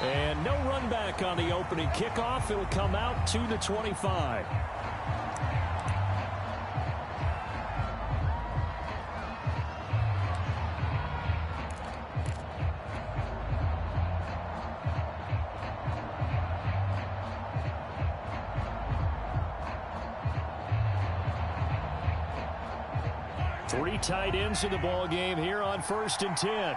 And no run back on the opening kickoff. It'll come out to the 25. Three tight ends in the ball game here on 1st and 10.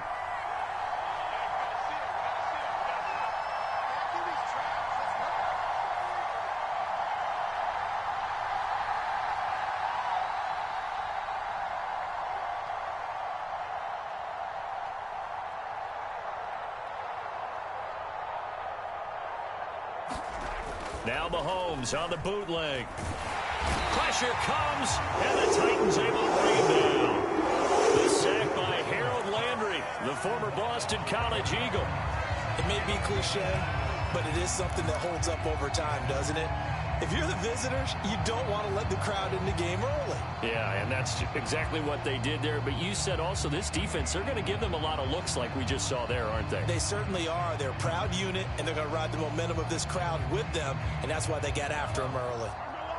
Now Mahomes on the bootleg. Pressure comes, and the Titans able to bring him down. The sack by Harold Landry, the former Boston College Eagle. It may be cliche, but it is something that holds up over time, doesn't it? If you're the visitors, you don't want to let the crowd in the game early. Yeah, and that's exactly what they did there. But you said also this defense, they're going to give them a lot of looks like we just saw there, aren't they? They certainly are. They're a proud unit, and they're going to ride the momentum of this crowd with them, and that's why they got after them early.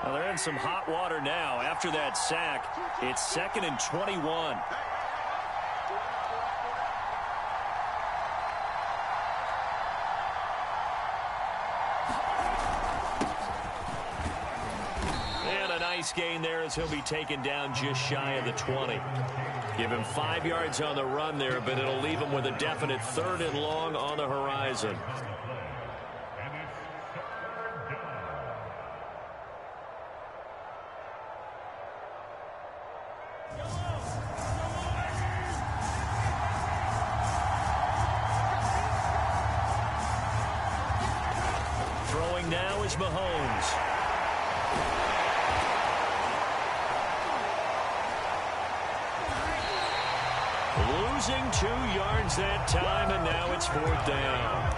Well, they're in some hot water now. After that sack, it's 2nd and 21. Gain there as he'll be taken down just shy of the 20. Give him 5 yards on the run there, but it'll leave him with a definite 3rd and long on the horizon. Throwing now is Mahomes. Losing 2 yards that time, and now it's 4th down.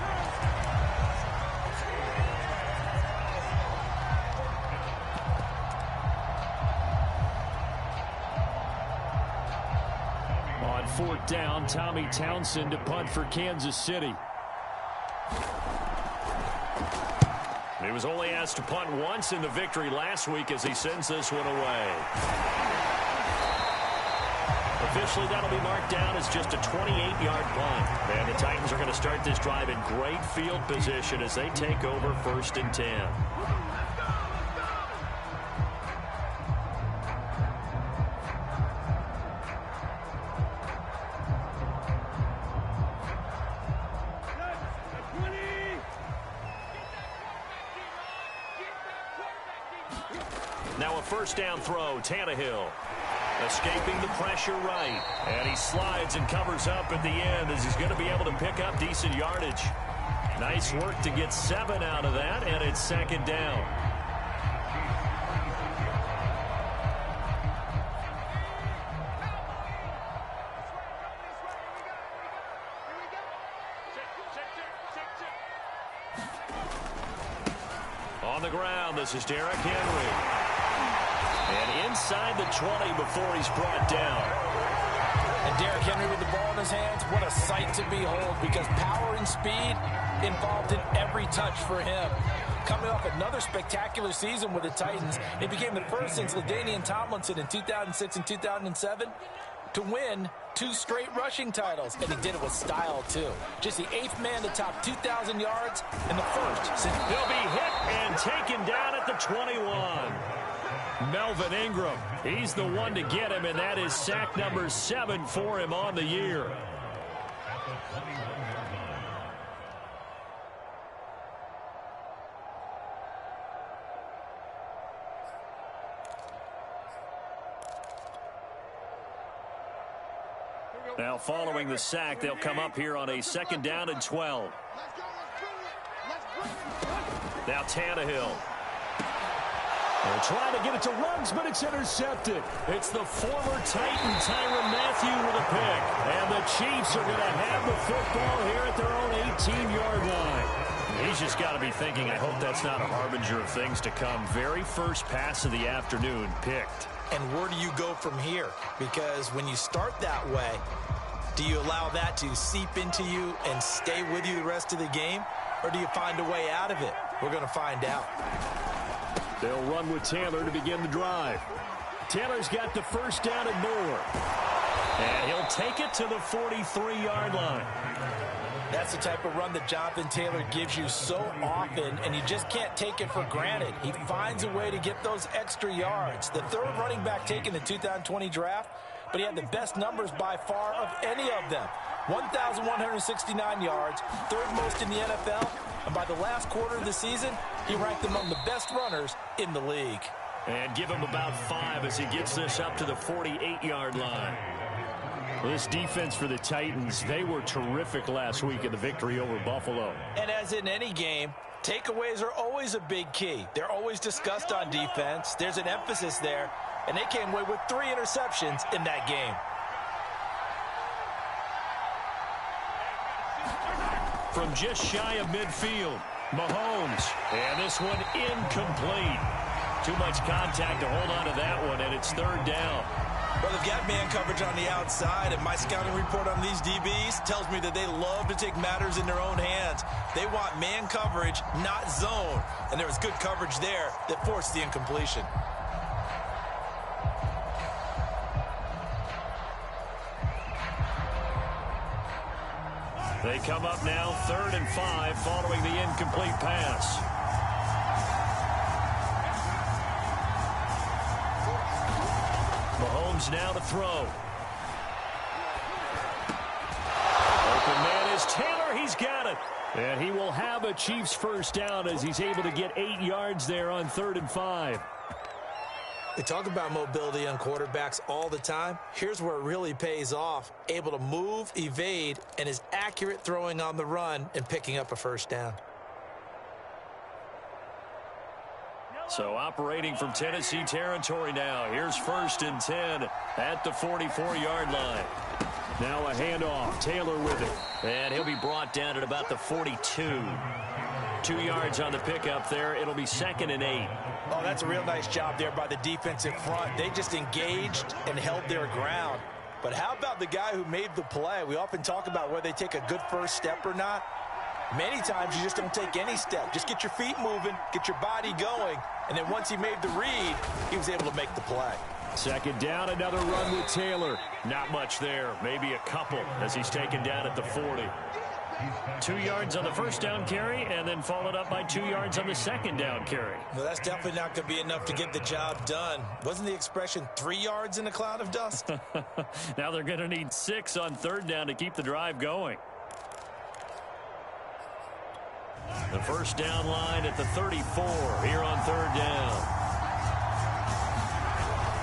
On 4th down, Tommy Townsend to punt for Kansas City. He was only asked to punt once in the victory last week as he sends this one away. Officially, that'll be marked down as just a 28-yard punt. And the Titans are going to start this drive in great field position as they take over 1st and 10. Now a 1st down throw, Tannehill. Escaping the pressure right. And he slides and covers up at the end as he's going to be able to pick up decent yardage. Nice work to get 7 out of that, and it's 2nd down. On the ground, this is Derrick Henry. And inside the 20 before he's brought down. And Derrick Henry with the ball in his hands, what a sight to behold, because power and speed involved in every touch for him. Coming off another spectacular season with the Titans, it became the first since LaDainian Tomlinson in 2006 and 2007 to win 2 straight rushing titles, and he did it with style too. Just the 8th man to top 2,000 yards and the first since. He'll be hit and taken down at the 21. Melvin Ingram, he's the one to get him, and that is sack number 7 for him on the year. Now following the sack, they'll come up here on a 2nd down and 12. Now Tannehill. They're trying to get it to Ruggs, but it's intercepted. It's the former Titan, Tyrann Mathieu, with a pick. And the Chiefs are going to have the football here at their own 18-yard line. He's just got to be thinking, I hope that's not a harbinger of things to come. Very first pass of the afternoon picked. And where do you go from here? Because when you start that way, Do you allow that to seep into you and stay with you the rest of the game? Or do you find a way out of it? We're going to find out. They'll run with Taylor to begin the drive. Taylor's got the first down and more. And he'll take it to the 43-yard line. That's the type of run that Jonathan Taylor gives you so often, and you just can't take it for granted. He finds a way to get those extra yards. The third running back taken in the 2020 draft, but he had the best numbers by far of any of them. 1,169 yards, third most in the NFL, and by the last quarter of the season, he ranked among the best runners in the league. And give him about 5 as he gets this up to the 48-yard line. Well, this defense for the Titans, they were terrific last week in the victory over Buffalo. And as in any game, takeaways are always a big key. They're always discussed on defense. There's an emphasis there, and they came away with 3 interceptions in that game. From just shy of midfield, Mahomes. And this one incomplete. Too much contact to hold on to that one, and it's third down. Well, they've got man coverage on the outside, and my scouting report on these DBs tells me that they love to take matters in their own hands. They want man coverage, not zone. And there was good coverage there that forced the incompletion. They come up now 3rd and 5 following the incomplete pass. Mahomes now to throw. Open man is Taylor. He's got it. And he will have a Chiefs first down as he's able to get 8 yards there on 3rd and 5. We talk about mobility on quarterbacks all the time. Here's where it really pays off. Able to move, evade, and is accurate throwing on the run and picking up a first down. So operating from Tennessee territory now. Here's 1st and 10 at the 44-yard line. Now a handoff. Taylor with it. And he'll be brought down at about the 42. 2 yards on the pickup there. It'll be 2nd and 8. Oh, that's a real nice job there by the defensive front. They just engaged and held their ground. But how about the guy who made the play? We often talk about whether they take a good first step or not. Many times you just don't take any step. Just get your feet moving, get your body going, and then once he made the read, he was able to make the play. 2nd down, another run with Taylor. Not much there, maybe a couple as he's taken down at the 40. 2 yards on the first down carry, and then followed up by 2 yards on the 2nd down carry. Well, that's definitely not going to be enough to get the job done. Wasn't the expression 3 yards in a cloud of dust? Now they're going to need 6 on 3rd down to keep the drive going. The first down line at the 34 here on 3rd down.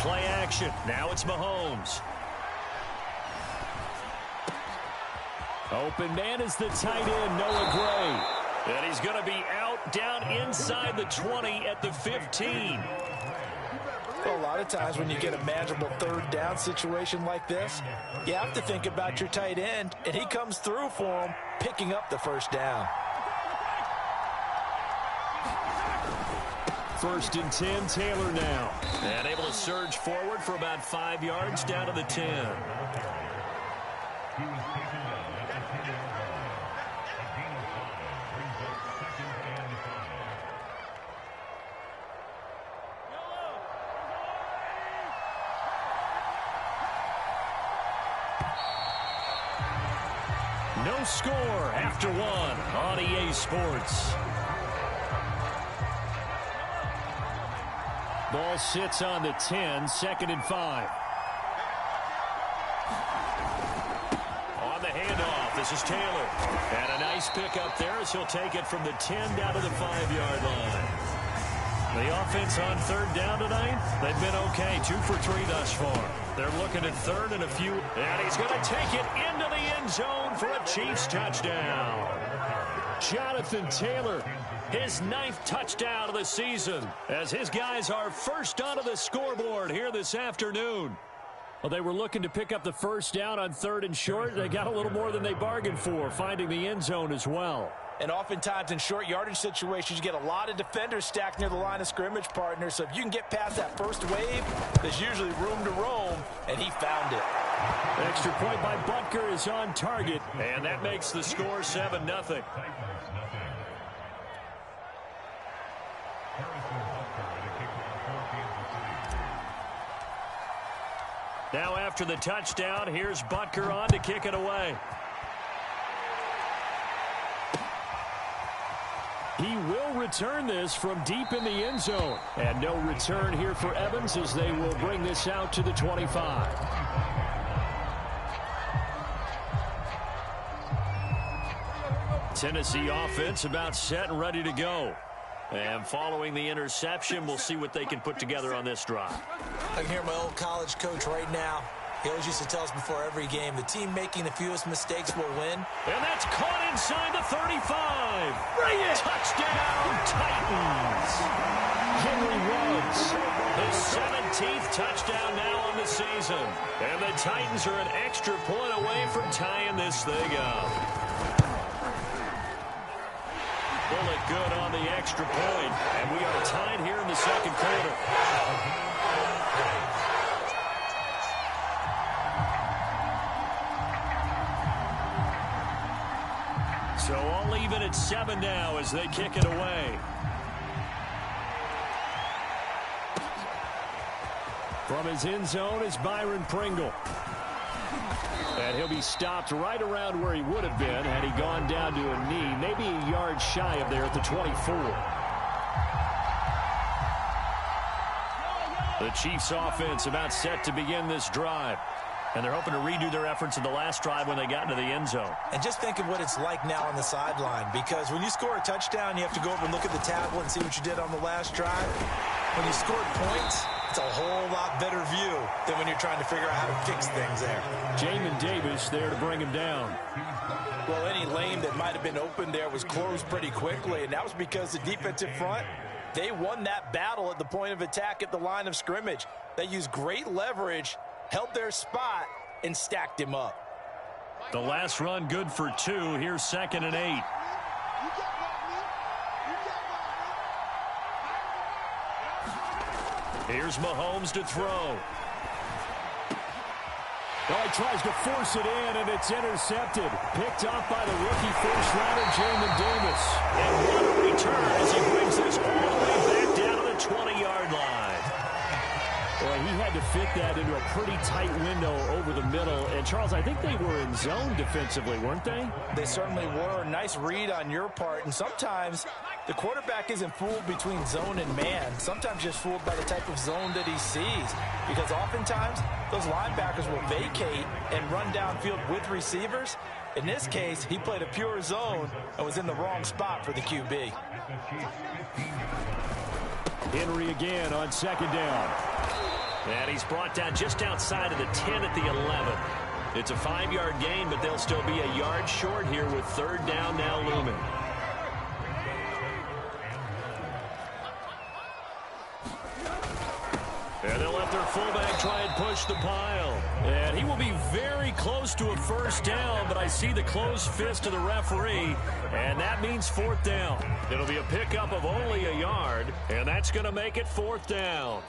Play action. Now it's Mahomes. Open man is the tight end, Noah Gray. And he's going to be out down inside the 20 at the 15. Well, a lot of times when you get a manageable 3rd down situation like this, you have to think about your tight end, and he comes through for him, picking up the first down. 1st and 10, Taylor now. And able to surge forward for about 5 yards down to the 10. No score after 1 on EA Sports. Ball sits on the 10, 2nd and 5. On the handoff, this is Taylor. And a nice pickup there as he'll take it from the 10 down to the 5-yard line. The offense on 3rd down tonight, they've been okay, 2 for 3 thus far. They're looking at 3rd and a few, and he's going to take it into the end zone for a Chiefs touchdown. Jonathan Taylor, his 9th touchdown of the season, as his guys are first onto the scoreboard here this afternoon. Well, they were looking to pick up the first down on 3rd and short. They got a little more than they bargained for, finding the end zone as well. And oftentimes in short yardage situations, you get a lot of defenders stacked near the line of scrimmage, partner. So if you can get past that first wave, there's usually room to roam, and he found it. Extra point by Butker is on target, and that makes the score 7-0. Now after the touchdown, here's Butker on to kick it away. He will return this from deep in the end zone. And no return here for Evans as they will bring this out to the 25. Tennessee offense about set and ready to go. And following the interception, we'll see what they can put together on this drive. I can hear my old college coach right now. He always used to tell us before every game, the team making the fewest mistakes will win. And that's caught inside the 35. Bring it! Touchdown, Titans. Henry Ruggs. His 17th touchdown now on the season. And the Titans are an extra point away from tying this thing up. Bullet good on the extra point. And we are tied here in the second quarter. So all even at 7 now as they kick it away. From his end zone is Byron Pringle. And he'll be stopped right around where he would have been had he gone down to a knee, maybe a yard shy of there at the 24. The Chiefs offense about set to begin this drive. And they're hoping to redo their efforts in the last drive when they got into the end zone. And just think of what it's like now on the sideline, because when you score a touchdown, you have to go over and look at the tablet and see what you did on the last drive. When you scored points, it's a whole lot better view than when you're trying to figure out how to fix things there. Jamin Davis there to bring him down. Well, any lane that might have been open there was closed pretty quickly, and that was because the defensive front, they won that battle at the point of attack at the line of scrimmage. They used great leverage, held their spot, and stacked him up. The last run good for 2. Here's 2nd and 8. Here's Mahomes to throw. Well, he tries to force it in, and it's intercepted. Picked off by the rookie first-rounder, Jamin Davis. And what a return as he brings this all the way back down to the 20-yard line. Boy, he had to fit that into a pretty tight window over the middle. And, Charles, I think they were in zone defensively, weren't they? They certainly were. Nice read on your part. And sometimes the quarterback isn't fooled between zone and man. Sometimes just fooled by the type of zone that he sees. Because oftentimes, those linebackers will vacate and run downfield with receivers. In this case, he played a pure zone and was in the wrong spot for the QB. Henry again on 2nd down. And he's brought down just outside of the 10 at the 11. It's a 5-yard gain, but they'll still be a yard short here with 3rd down now looming. And they'll let their fullback try and push the pile. And he will be very close to a 1st down, but I see the closed fist of the referee, and that means 4th down. It'll be a pickup of only a yard, and that's going to make it 4th down.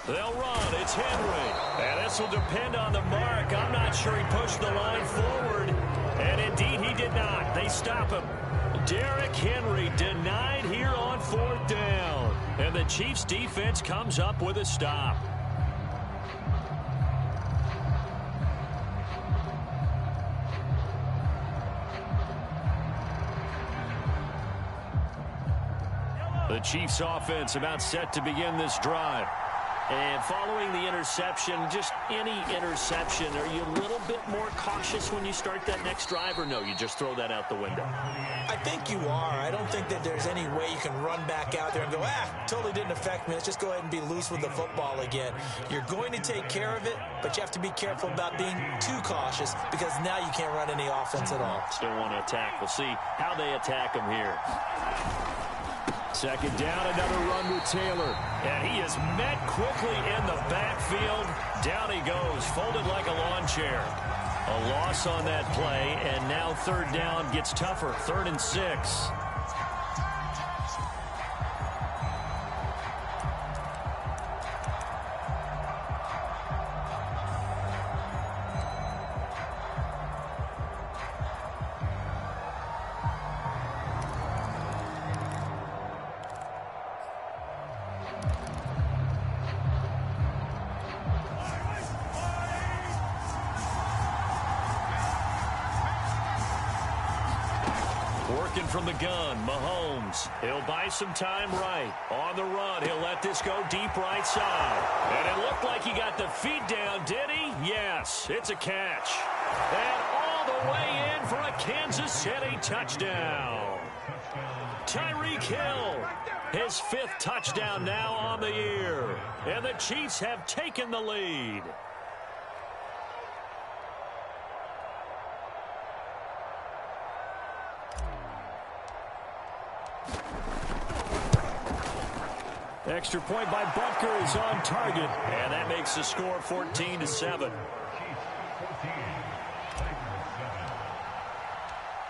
They'll run. It's Henry. And this will depend on the mark. I'm not sure he pushed the line forward. And indeed, he did not. They stop him. Derrick Henry denied here on 4th down. And the Chiefs defense comes up with a stop. The Chiefs offense about set to begin this drive. And following the interception, just any interception, are you a little bit more cautious when you start that next drive, or no, you just throw that out the window? I think you are. I don't think that there's any way you can run back out there and go, totally didn't affect me. Let's just go ahead and be loose with the football again. You're going to take care of it, but you have to be careful about being too cautious because now you can't run any offense at all. Still want to attack. We'll see how they attack them here. 2nd down, another run with Taylor. And he is met quickly in the backfield. Down he goes, folded like a lawn chair. A loss on that play, and now third down gets tougher. 3rd and 6. Working from the gun, Mahomes. He'll buy some time right. On the run, he'll let this go deep right side. And it looked like he got the feet down, did he? Yes, it's a catch. And all the way in for a Kansas City touchdown. Tyreek Hill, his 5th touchdown now on the year. And the Chiefs have taken the lead. Extra point by Butker is on target, and that makes the score 14-7.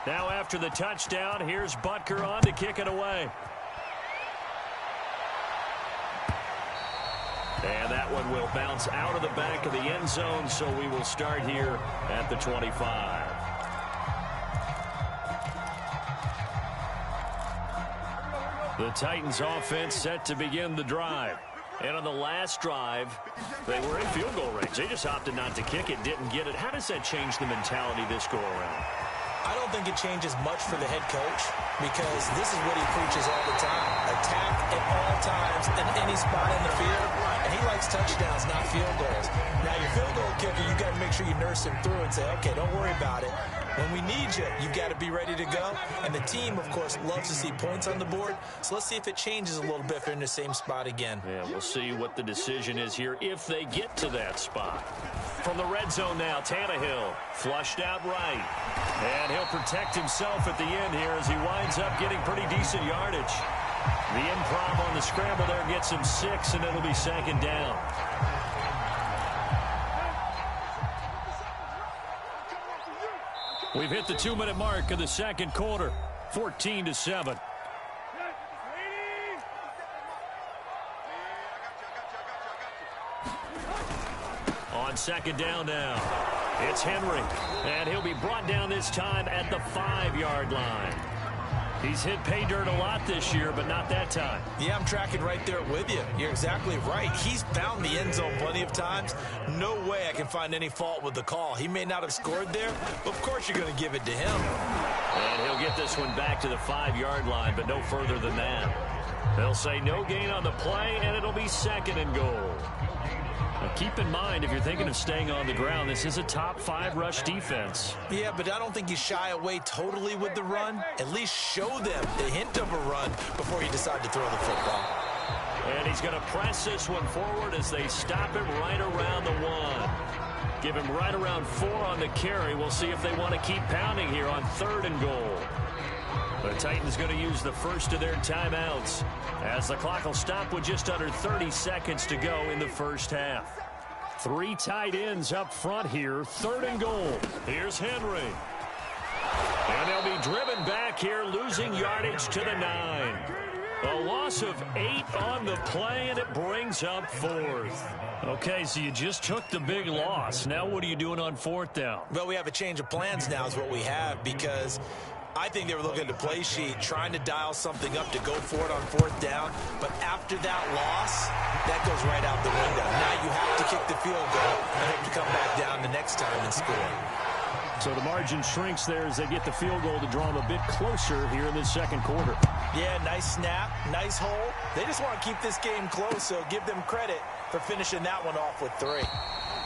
Now after the touchdown, here's Butker on to kick it away. And that one will bounce out of the back of the end zone, so we will start here at the 25. The Titans offense set to begin the drive. And on the last drive, they were in field goal range. They just opted not to kick it, didn't get it. How does that change the mentality this go around? I don't think it changes much for the head coach because this is what he preaches all the time. Attack at all times in any spot in the field. And he likes touchdowns, not field goals. Now, your field goal kicker, you got to make sure you nurse him through and say, okay, don't worry about it. When we need you, you've got to be ready to go. And the team, of course, loves to see points on the board. So let's see if it changes a little bit if they're in the same spot again. Yeah, we'll see what the decision is here if they get to that spot. From the red zone now, Tannehill flushed out right. And he'll protect himself at the end here as he winds up getting pretty decent yardage. The improv on the scramble there gets him 6, and it'll be 2nd down. We've hit the 2-minute mark of the second quarter, 14-7. On 2nd down now, it's Henry, and he'll be brought down this time at the 5-yard line. He's hit pay dirt a lot this year, but not that time. Yeah, I'm tracking right there with you. You're exactly right. He's found the end zone plenty of times. No way I can find any fault with the call. He may not have scored there, but of course you're going to give it to him. And he'll get this one back to the 5-yard line, but no further than that. They'll say no gain on the play, and it'll be 2nd and goal. Now keep in mind, if you're thinking of staying on the ground, this is a top 5 rush defense. Yeah, but I don't think you shy away totally with the run. At least show them the hint of a run before you decide to throw the football. And he's going to press this one forward as they stop him right around the 1. Give him right around 4 on the carry. We'll see if they want to keep pounding here on 3rd and goal. The Titans going to use the first of their timeouts as the clock will stop with just under 30 seconds to go in the first half. 3 tight ends up front here, 3rd and goal. Here's Henry. And they'll be driven back here, losing yardage to the 9. A loss of 8 on the play, and it brings up 4th. Okay, so you just took the big loss. Now what are you doing on 4th down? Well, we have a change of plans now is what we have, because I think they were looking at the play sheet, trying to dial something up to go for it on 4th down. But after that loss, that goes right out the window. Now you have to kick the field goal and hope to come back down the next time and score. So the margin shrinks there as they get the field goal to draw them a bit closer here in the second quarter. Yeah, nice snap, nice hole. They just want to keep this game close, so give them credit for finishing that one off with 3.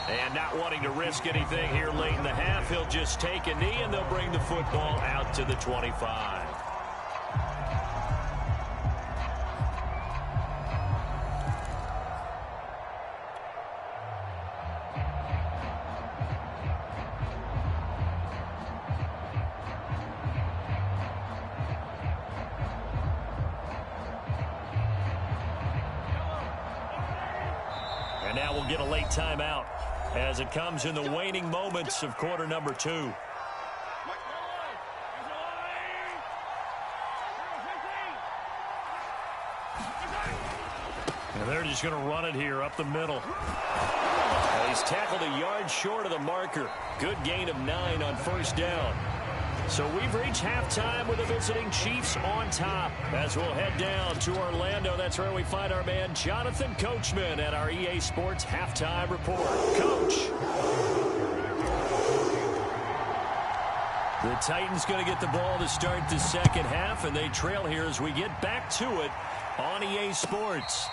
And not wanting to risk anything here late in the half, he'll just take a knee, and they'll bring the football out to the 25. And now we'll get a late timeout. as it comes in the waning moments of quarter number 2. And they're just going to run it here up the middle. He's tackled a yard short of the marker. Good gain of 9 on first down. So we've reached halftime with the visiting Chiefs on top. As we'll head down to Orlando, that's where we find our man Jonathan Coachman at our EA Sports Halftime Report. Coach. The Titans going to get the ball to start the second half, and they trail here as we get back to it on EA Sports.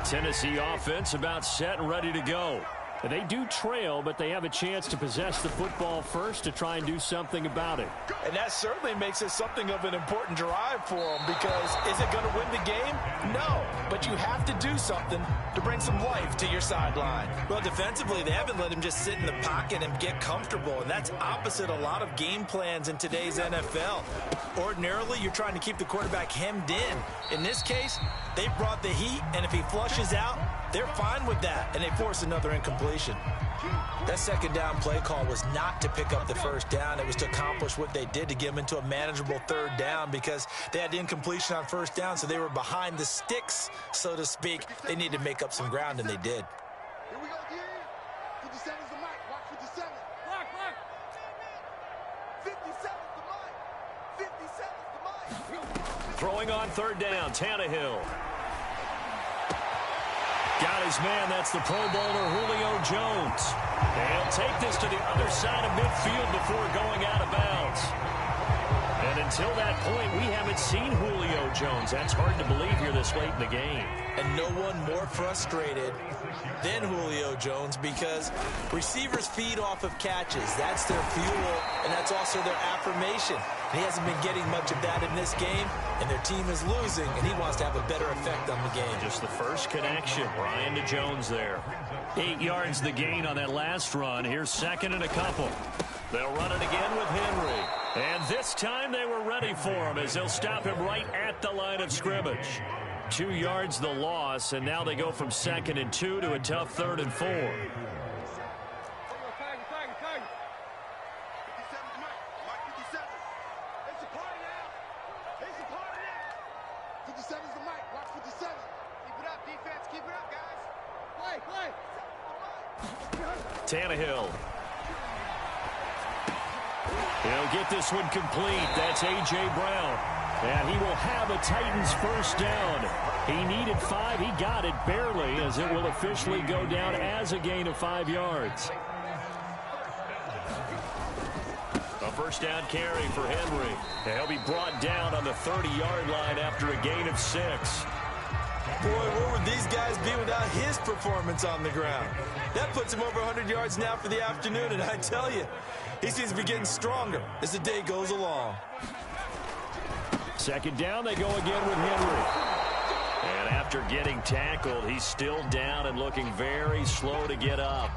Tennessee offense about set and ready to go. And they do trail, but they have a chance to possess the football first to try and do something about it. And that certainly makes it something of an important drive for them, because is it going to win the game? No, but you have to do something to bring some life to your sideline. Well, defensively, they haven't let him just sit in the pocket and get comfortable, and that's opposite a lot of game plans in today's NFL. Ordinarily, you're trying to keep the quarterback hemmed in. In this case, they brought the heat, and if he flushes out, they're fine with that, and they force another incompletion. That second down play call was not to pick up the first down. It was to accomplish what they did, to get them into a manageable third down, because they had incompletion on first down, so they were behind the sticks, so to speak. They needed to make up some ground, and they did. Here we go, D. 57's the mic. Watch 57. Lock. 57's the mic. 57's the mic. Throwing on third down, Tannehill. Got his man, that's the Pro Bowler Julio Jones. And he'll take this to the other side of midfield before going out of bounds. And until that point, we haven't seen Julio Jones. That's hard to believe here this late in the game. And no one more frustrated than Julio Jones, because receivers feed off of catches. That's their fuel, and that's also their affirmation. And he hasn't been getting much of that in this game, and their team is losing, and he wants to have a better effect on the game. Just the first connection, Brian to Jones there. 8 yards the gain on that last run. Here's second and a couple. They'll run it again with Henry. And this time they were ready for him, as they'll stop him right at the line of scrimmage. 2 yards the loss, and now they go from 2nd and 2 to a tough 3rd and 4. 57's the mic. Watch 57. Keep it up, defense. Keep it up, guys. Play. Tannehill. He'll get this one complete. That's A.J. Brown. And he will have a Titans first down. He needed 5. He got it barely, as it will officially go down as a gain of 5 yards. A first down carry for Henry. And he'll be brought down on the 30-yard line after a gain of 6. Boy, where would these guys be without his performance on the ground? That puts him over 100 yards now for the afternoon, and I tell you, he seems to be getting stronger as the day goes along. Second down, they go again with Henry. And after getting tackled, he's still down and looking very slow to get up.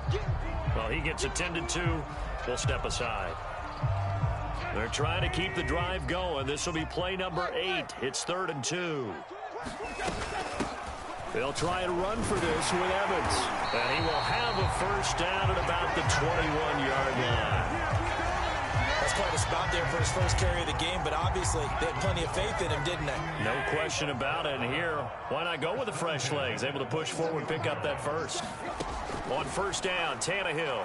Well, he gets attended to. We'll step aside. They're trying to keep the drive going. This will be play number 8. It's 3rd and 2. They'll try and run for this with Evans. And he will have a first down at about the 21-yard line. That's quite a spot there for his first carry of the game, but obviously they had plenty of faith in him, didn't they? No question about it. And here, why not go with the fresh legs? Able to push forward, pick up that first. On first down, Tannehill.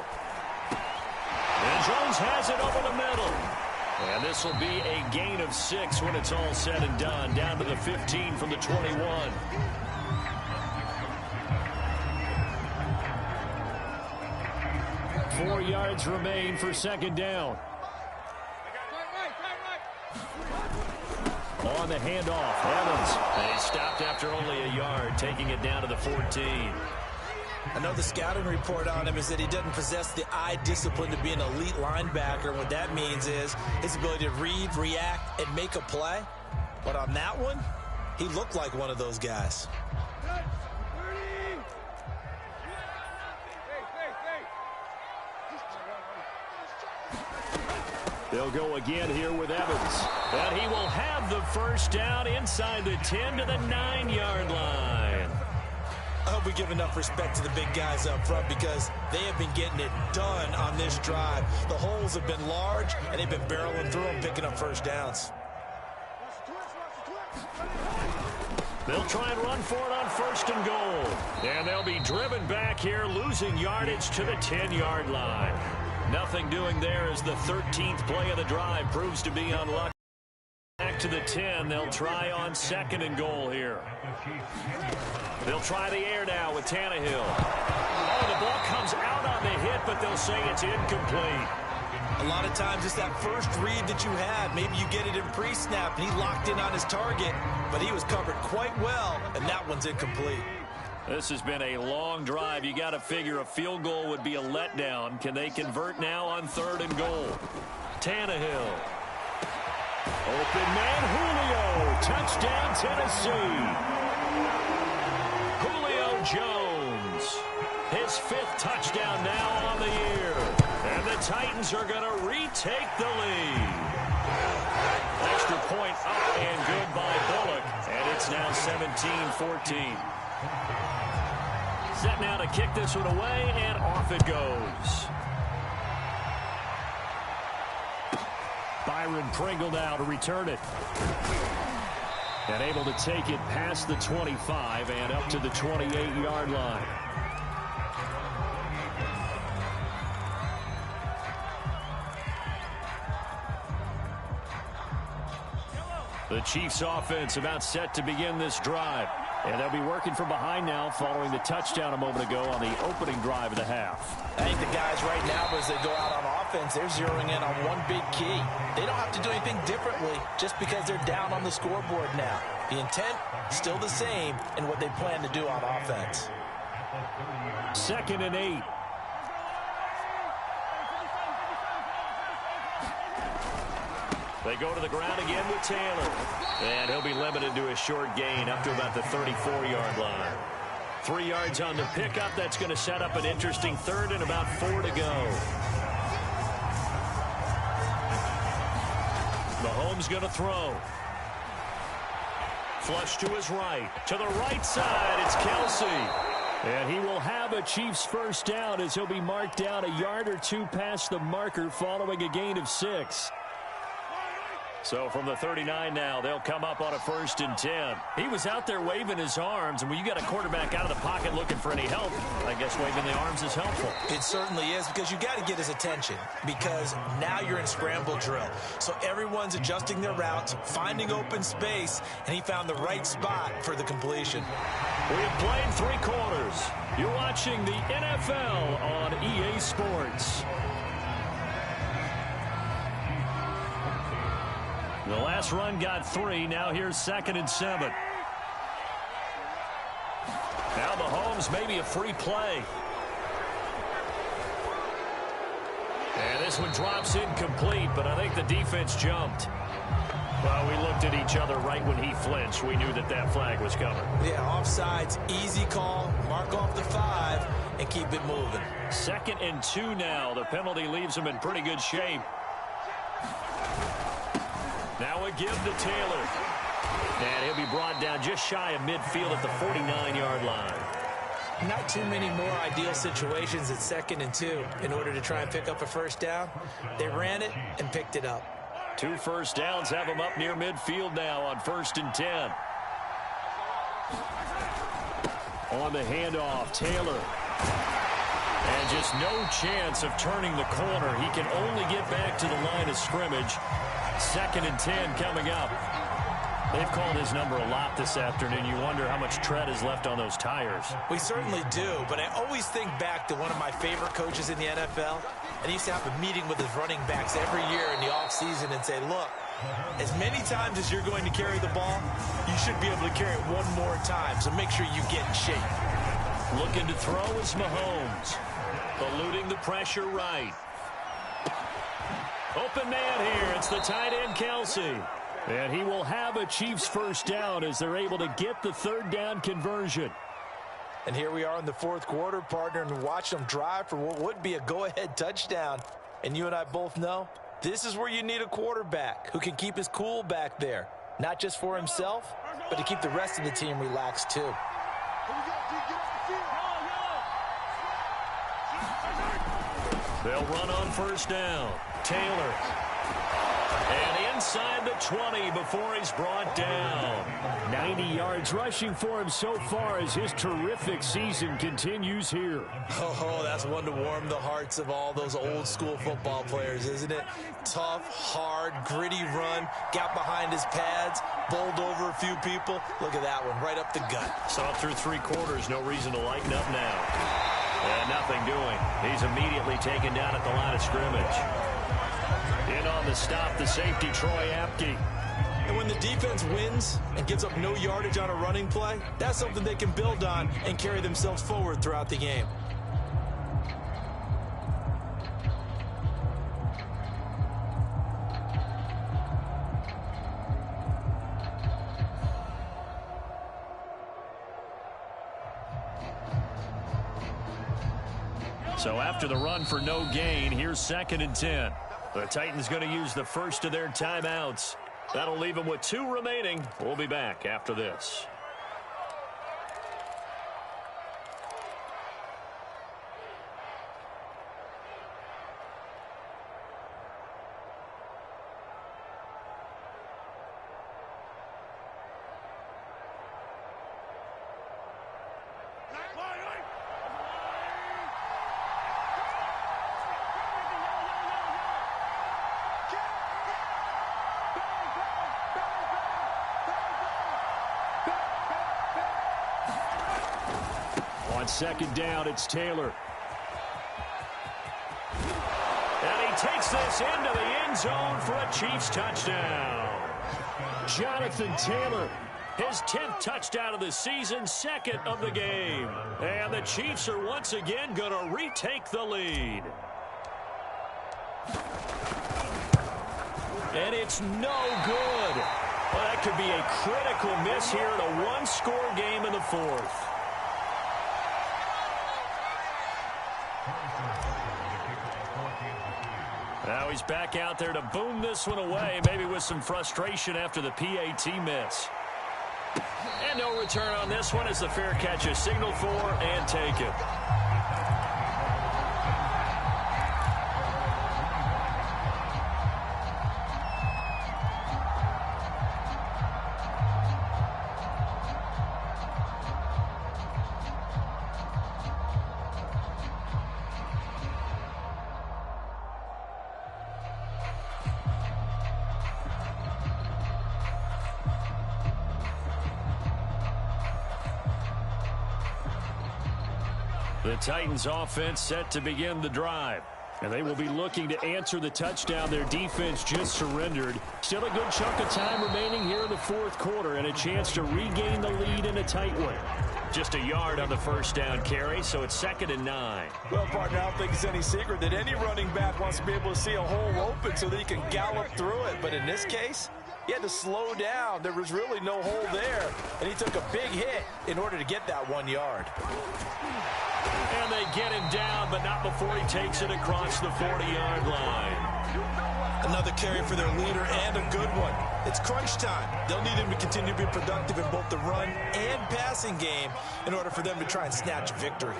And Jones has it over the middle. And this will be a gain of 6 when it's all said and done. Down to the 15 from the 21. Four yards remain for second down. On the handoff, Evans. They stopped after only a yard, taking it down to the 14. I know the scouting report on him is that he doesn't possess the eye discipline to be an elite linebacker. What that means is his ability to read, react, and make a play. But on that one, he looked like one of those guys. They'll go again here with Evans. And he will have the first down inside the 10 to the 9-yard line. I hope we give enough respect to the big guys up front because they have been getting it done on this drive. The holes have been large, and they've been barreling through them, picking up first downs. They'll try and run for it on first and goal. And they'll be driven back here, losing yardage to the 10-yard line. Nothing doing there as the 13th play of the drive proves to be unlucky. Back to the 10. They'll try on second and goal here. They'll try the air now with Tannehill. Oh, the ball comes out on the hit, but they'll say it's incomplete. A lot of times it's that first read that you had. Maybe you get it in pre-snap, and he locked in on his target, but he was covered quite well, and that one's incomplete. This has been a long drive. You got to figure a field goal would be a letdown. Can they convert now on third and goal? Tannehill. Open man, Julio. Touchdown, Tennessee. Julio Jones. His 5th touchdown now on the year. And the Titans are going to retake the lead. Extra point up and good by Bullock. And it's now 17-14. Set now to kick this one away, and off it goes. Byron Pringle now to return it. And able to take it past the 25 and up to the 28-yard line. The Chiefs offense about set to begin this drive. And they'll be working from behind now following the touchdown a moment ago on the opening drive of the half. I think the guys right now, as they go out on offense, they're zeroing in on one big key. They don't have to do anything differently just because they're down on the scoreboard now. The intent, still the same in what they plan to do on offense. 2nd and 8. They go to the ground again with Taylor. And he'll be limited to a short gain up to about the 34-yard line. 3 yards on the pickup. That's going to set up an interesting third and about 4 to go. Mahomes going to throw. Flush to his right. To the right side, it's Kelce. And he will have a Chiefs first down as he'll be marked down a yard or two past the marker following a gain of 6. So from the 39 now, they'll come up on a 1st and 10. He was out there waving his arms, and when you got a quarterback out of the pocket looking for any help, I guess waving the arms is helpful. It certainly is, because you got to get his attention, because now you're in scramble drill. So everyone's adjusting their routes, finding open space, and he found the right spot for the completion. We have played 3 quarters. You're watching the NFL on EA Sports. The last run got 3. Now here's 2nd and 7. Now Mahomes maybe a free play. And this one drops incomplete, but I think the defense jumped. Well, we looked at each other right when he flinched. We knew that that flag was coming. Yeah, offsides, easy call, mark off the 5, and keep it moving. 2nd and 2 now. The penalty leaves him in pretty good shape. Now a give to Taylor. And he'll be brought down just shy of midfield at the 49-yard line. Not too many more ideal situations at 2nd and 2 in order to try and pick up a first down. They ran it and picked it up. 2 first downs have him up near midfield now on 1st and 10. On the handoff, Taylor. And just no chance of turning the corner. He can only get back to the line of scrimmage. 2nd and 10 coming up. They've called his number a lot this afternoon. You wonder how much tread is left on those tires. We certainly do, but I always think back to one of my favorite coaches in the NFL, and he used to have a meeting with his running backs every year in the offseason and say, look, as many times as you're going to carry the ball, you should be able to carry it one more time, so make sure you get in shape. Looking to throw is Mahomes. Eluding the pressure right. Open man here. It's the tight end, Kelce. And he will have a Chiefs first down as they're able to get the 3rd down conversion. And here we are in the 4th quarter, partner, and watch them drive for what would be a go-ahead touchdown. And you and I both know this is where you need a quarterback who can keep his cool back there. Not just for himself, but to keep the rest of the team relaxed too. They'll run on first down. Taylor. And inside the 20 before he's brought down. 90 yards rushing for him so far as his terrific season continues here. Oh, that's one to warm the hearts of all those old school football players, isn't it? Tough, hard, gritty run, got behind his pads, bowled over a few people. Look at that one, right up the gut. Saw through 3 quarters, no reason to lighten up now. And nothing doing. He's immediately taken down at the line of scrimmage. In on the stop, the safety, Troy Apke. And when the defense wins and gives up no yardage on a running play, that's something they can build on and carry themselves forward throughout the game. So after the run for no gain, here's 2nd and 10. The Titans going to use the first of their timeouts. That'll leave them with 2 remaining. We'll be back after this. On 2nd down, it's Taylor. And he takes this into the end zone for a Chiefs touchdown. Jonathan Taylor, his 10th touchdown of the season, 2nd of the game. And the Chiefs are once again going to retake the lead. And it's no good. Well, that could be a critical miss here in a 1-score game in the 4th. Now he's back out there to boom this one away, maybe with some frustration after the PAT miss. And no return on this one as the fair catch is signaled for and taken. The Titans offense set to begin the drive. And they will be looking to answer the touchdown their defense just surrendered. Still a good chunk of time remaining here in the 4th quarter and a chance to regain the lead in a tight one. Just a yard on the first down carry, so it's 2nd and 9. Well, partner, I don't think it's any secret that any running back wants to be able to see a hole open so that he can gallop through it. But in this case, he had to slow down. There was really no hole there, and he took a big hit in order to get that 1 yard. And they get him down, but not before he takes it across the 40-yard line. Another carry for their leader and a good one. It's crunch time. They'll need him to continue to be productive in both the run and passing game in order for them to try and snatch victory.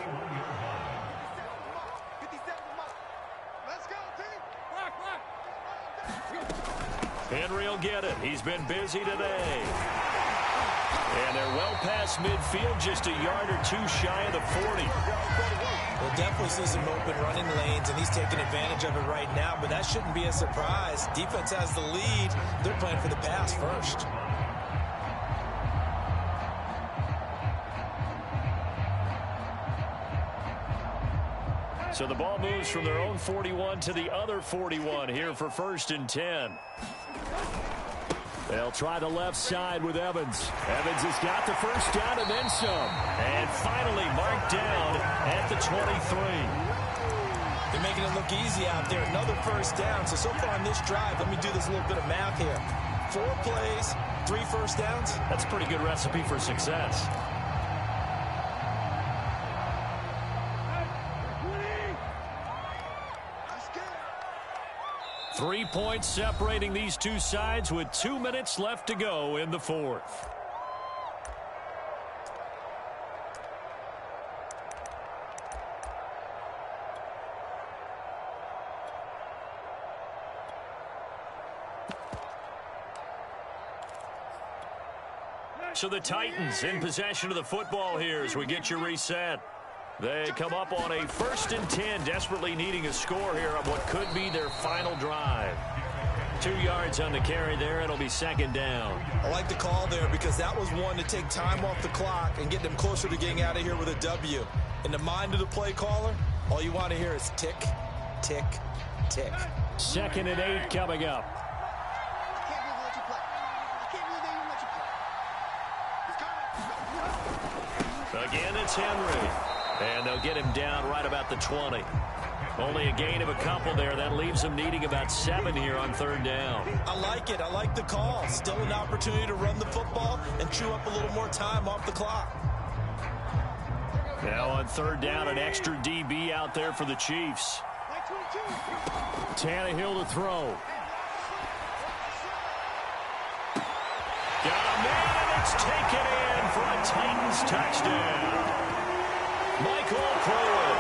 Henry will get it. He's been busy today. And they're well past midfield, just a yard or 2 shy of the 40. We'll definitely see some open running lanes, and he's taking advantage of it right now, but that shouldn't be a surprise. Defense has the lead. They're playing for the pass first. So the ball moves from their own 41 to the other 41 here for 1st and 10. They'll try the left side with Evans. Evans has got the first down and then some. And finally marked down at the 23. They're making it look easy out there. Another first down. So far on this drive, let me do this little bit of math here. 4 plays, 3 first downs. That's a pretty good recipe for success. 3 points separating these two sides with 2 minutes left to go in the fourth. So the Titans in possession of the football here as we get you reset. They come up on a 1st and 10, desperately needing a score here on what could be their final drive. 2 yards on the carry there. It'll be 2nd down. I like the call there because that was one to take time off the clock and get them closer to getting out of here with a W. In the mind of the play caller, all you want to hear is tick, tick, tick. 2nd and 8 coming up. Again, it's Henry. And they'll get him down right about the 20. Only a gain of a couple there. That leaves them needing about 7 here on 3rd down. I like it. I like the call. Still an opportunity to run the football and chew up a little more time off the clock. Now on 3rd down, an extra DB out there for the Chiefs. Tannehill to throw. Got a man, and it's taken in for a Titans touchdown. Michael Pruitt,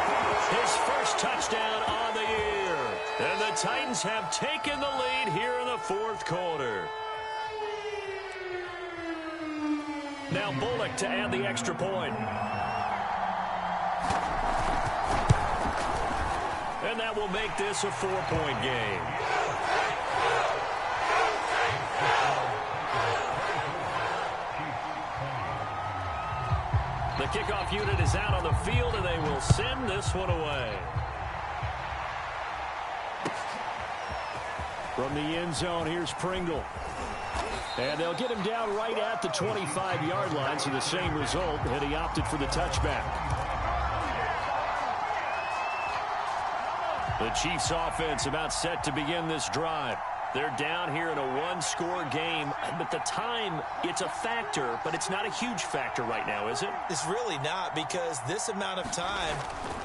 his first touchdown on the year. And the Titans have taken the lead here in the 4th quarter. Now Bullock to add the extra point. And that will make this a 4-point game. The kickoff unit is out on the field, and they will send this one away. From the end zone, here's Pringle. And they'll get him down right at the 25-yard line, so the same result, and he opted for the touchback. The Chiefs offense about set to begin this drive. They're down here in a 1-score game, but the time, it's a factor, but it's not a huge factor right now, is it? It's really not, because this amount of time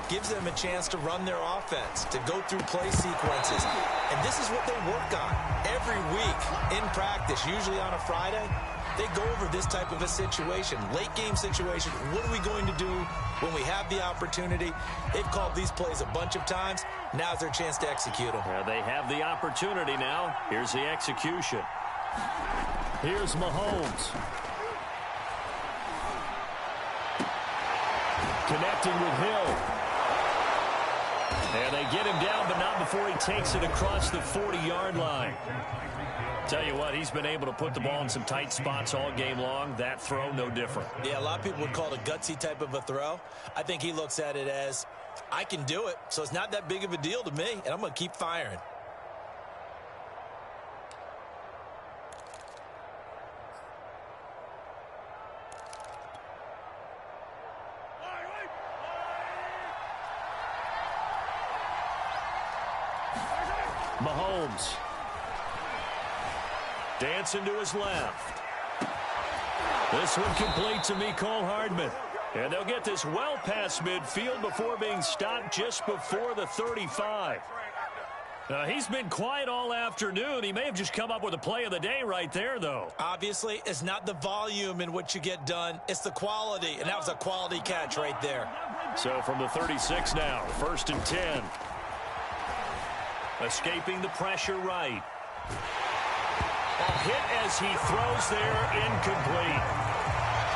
gives them a chance to run their offense, to go through play sequences. And this is what they work on every week in practice, usually on a Friday. They go over this type of a situation, late game situation. What are we going to do when we have the opportunity? They've called these plays a bunch of times. Now's their chance to execute them. Yeah, they have the opportunity now. Here's the execution. Here's Mahomes. Connecting with Hill. And they get him down, but not before he takes it across the 40-yard line. Tell you what, he's been able to put the ball in some tight spots all game long. That throw, no different. Yeah, a lot of people would call it a gutsy type of a throw. I think he looks at it as, I can do it, so it's not that big of a deal to me, and I'm going to keep firing. Mahomes. Dancing to his left. This one complete to Mecole Hardman. And they'll get this well past midfield before being stopped just before the 35. He's been quiet all afternoon. He may have just come up with a play of the day right there, though. Obviously, it's not the volume in which you get done. It's the quality, and that was a quality catch right there. So from the 36 now, 1st and 10. Escaping the pressure right. A hit as he throws there, incomplete.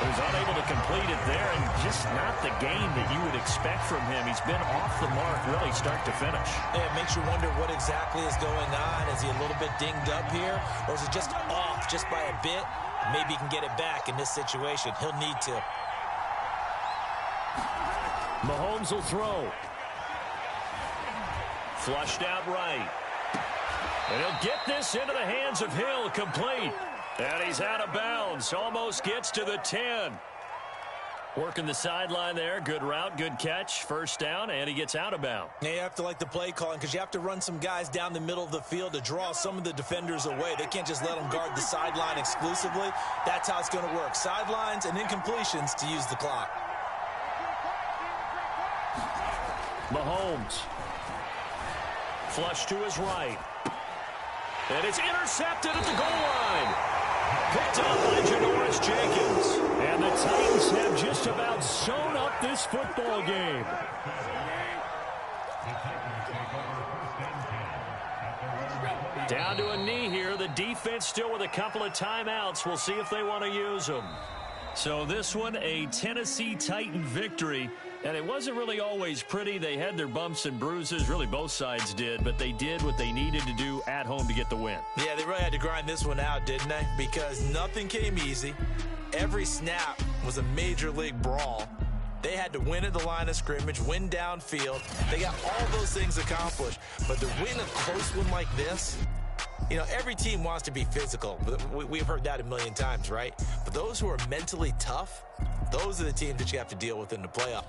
He was unable to complete it there, and just not the game that you would expect from him. He's been off the mark really start to finish. Yeah, it makes you wonder what exactly is going on. Is he a little bit dinged up here, or is it just off just by a bit? Maybe he can get it back in this situation. He'll need to. Mahomes will throw. Flushed out right. And he'll get this into the hands of Hill, complete. And he's out of bounds, almost gets to the 10. Working the sideline there, good route, good catch, 1st down, and he gets out of bounds. Yeah, you have to like the play calling because you have to run some guys down the middle of the field to draw some of the defenders away. They can't just let them guard the sideline exclusively. That's how it's going to work. Sidelines and incompletions to use the clock. Mahomes. Flush to his right. And it's intercepted at the goal line. Picked up by Janoris Jenkins. And the Titans have just about sewn up this football game. Down to a knee here. The defense still with a couple of timeouts. We'll see if they want to use them. So this one, a Tennessee Titan victory. And it wasn't really always pretty. They had their bumps and bruises. Really, both sides did. But they did what they needed to do at home to get the win. Yeah, they really had to grind this one out, didn't they? Because nothing came easy. Every snap was a major league brawl. They had to win at the line of scrimmage, win downfield. They got all those things accomplished. But to win a close one like this, you know, every team wants to be physical. We've heard that a million times, right? But those who are mentally tough, those are the teams that you have to deal with in the playoff.